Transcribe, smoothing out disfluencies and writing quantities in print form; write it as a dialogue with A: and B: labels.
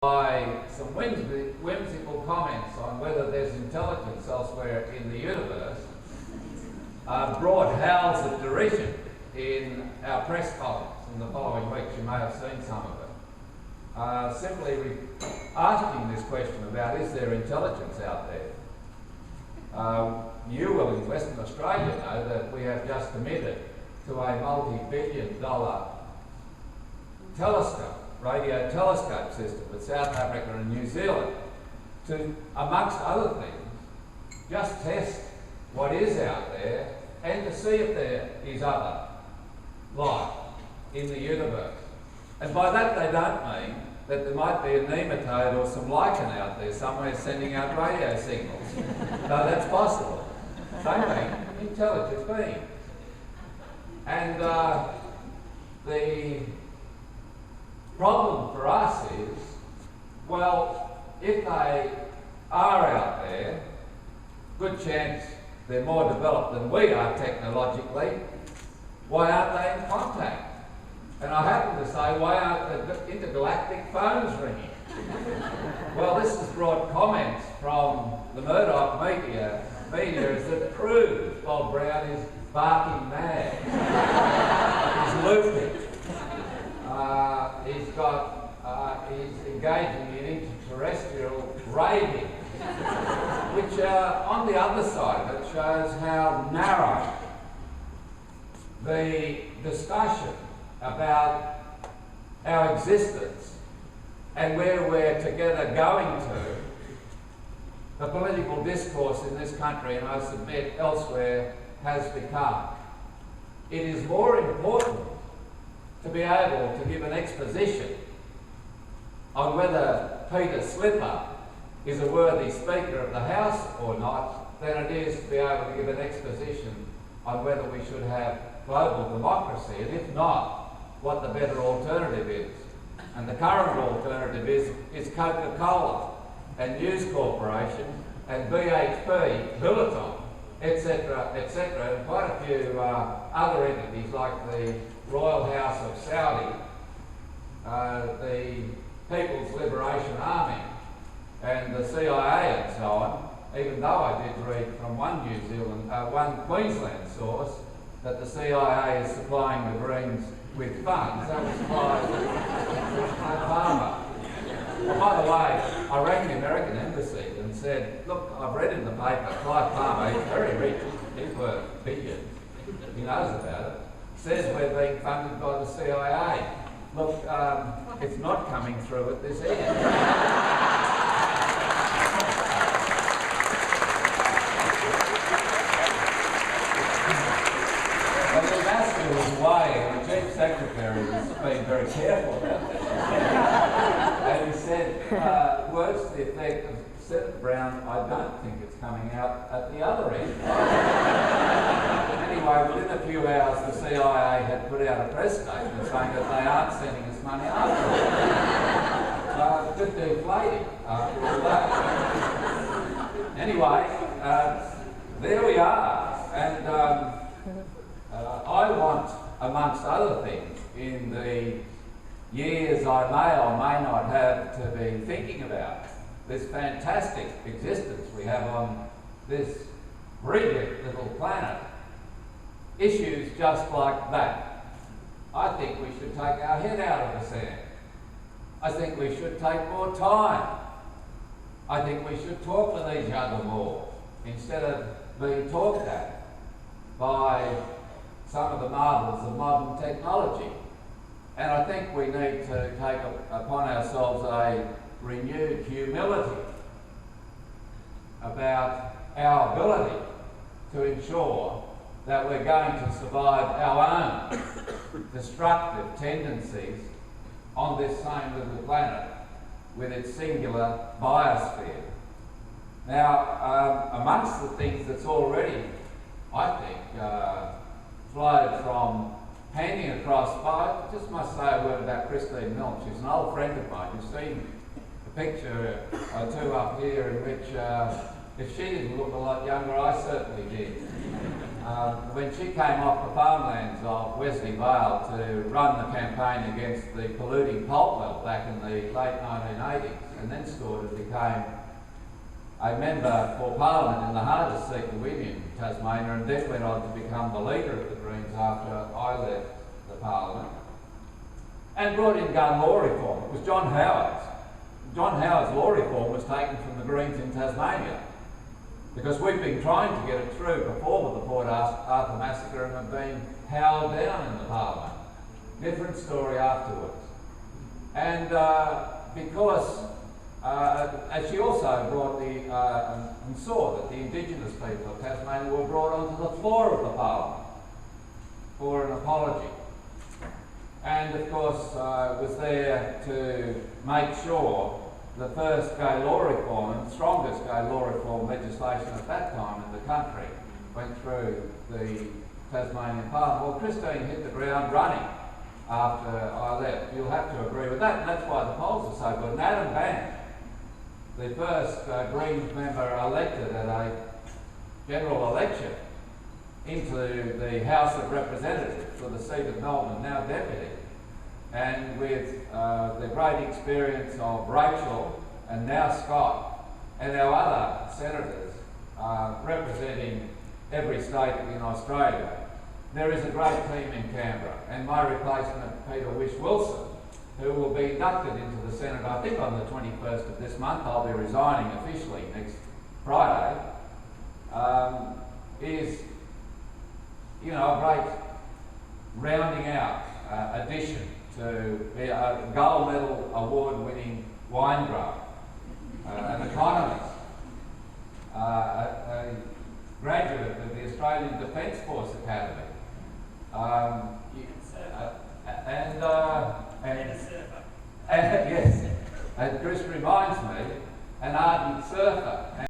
A: by some whimsical comments on whether there's intelligence elsewhere in the universe, brought howls of derision in our press columns in the following weeks. You may have seen some of it. Simply asking this question about, is there intelligence out there? You will in Western Australia know that we have just committed to a multi-billion-dollar telescope, radio telescope system with South Africa and New Zealand to, amongst other things, just test what is out there and to see if there is other life in the universe. And by that they don't mean that there might be a nematode or some lichen out there somewhere sending out radio signals. No, that's possible. They mean intelligent beings. And the problem for us is, well, if they are out there, good chance they're more developed than we are technologically, why aren't they in contact? And I happen to say, why aren't the intergalactic phones ringing? Well, this has brought comments from the Murdoch media that proves Bob Brown is barking mad. He's looping. He's engaging in interterrestrial raving, which on the other side of it shows how narrow the discussion about our existence and where we're together going to, the political discourse in this country, and I submit elsewhere, has become. It is more important to be able to give an exposition on whether Peter Slipper is a worthy Speaker of the House or not than it is to be able to give an exposition on whether we should have global democracy, and if not, what the better alternative is. And the current alternative is Coca-Cola and News Corporation and BHP, Billiton, etc., etc., and quite a few other entities like the Royal House of Saudi, the People's Liberation Army, and the CIA and so on, even though I did read from one Queensland source that the CIA is supplying the Greens with funds. That was by Clive Palmer. Well, by the way, I rang the American embassy and said, look, I've read in the paper, Clive Palmer, he's very rich, he's worth billions, he knows about it, says we're being funded by the CIA. Look, it's not coming through at this end. Way, the Chief Secretary has been very careful about this. And he said, words to the effect of, Senator Brown, I don't think it's coming out at the other end. Anyway, within a few hours, the CIA had put out a press statement saying that they aren't sending us money after all. Just deflating after all that. Anyway, there we are. And I want, amongst other things, in the years I may or may not have to be thinking about this fantastic existence we have on this brilliant little planet, issues just like that. I think we should take our head out of the sand. I think we should take more time. I think we should talk with each other more instead of being talked at by some of the marvels of modern technology. And I think we need to take upon ourselves a renewed humility about our ability to ensure that we're going to survive our own destructive tendencies on this same little planet with its singular biosphere. Now, amongst the things that's already, I think, flowed from handing across, I just must say a word about Christine Milne. She's an old friend of mine. You've seen a picture or two up here in which, if she didn't look a lot younger, I certainly did. when she came off the farmlands of Wesley Vale to run the campaign against the polluting pulp mill back in the late 1980s, and then scored and became a member for Parliament in the hardest seat to win in Tasmania, and then went on to become the leader of the Greens after I left the Parliament, and brought in gun law reform. It was John Howard's. John Howard's law reform was taken from the Greens in Tasmania, because we've been trying to get it through before with the Port Arthur massacre and have been howled down in the Parliament. Different story afterwards. And because and she also brought and saw that the Indigenous people of Tasmania were brought onto the floor of the Parliament for an apology. And of course was there to make sure the first gay law reform and strongest gay law reform legislation at that time in the country went through the Tasmanian Parliament. Well, Christine hit the ground running after I left. You'll have to agree with that, and that's why the polls are so good. And Adam Bank, the first Greens member elected at a general election into the House of Representatives for the seat of Melbourne, now deputy, and with the great experience of Rachel and now Scott and our other senators representing every state in Australia, there is a great team in Canberra. And my replacement, Peter Wish-Wilson, who will be inducted into the Senate, I think on the 21st of this month. I'll be resigning officially next Friday, is, you know, a great rounding out addition to be a gold medal award-winning wine grower, an economist, a graduate of the Australian Defence Force Academy, and yes, and Chris reminds me, an ardent surfer.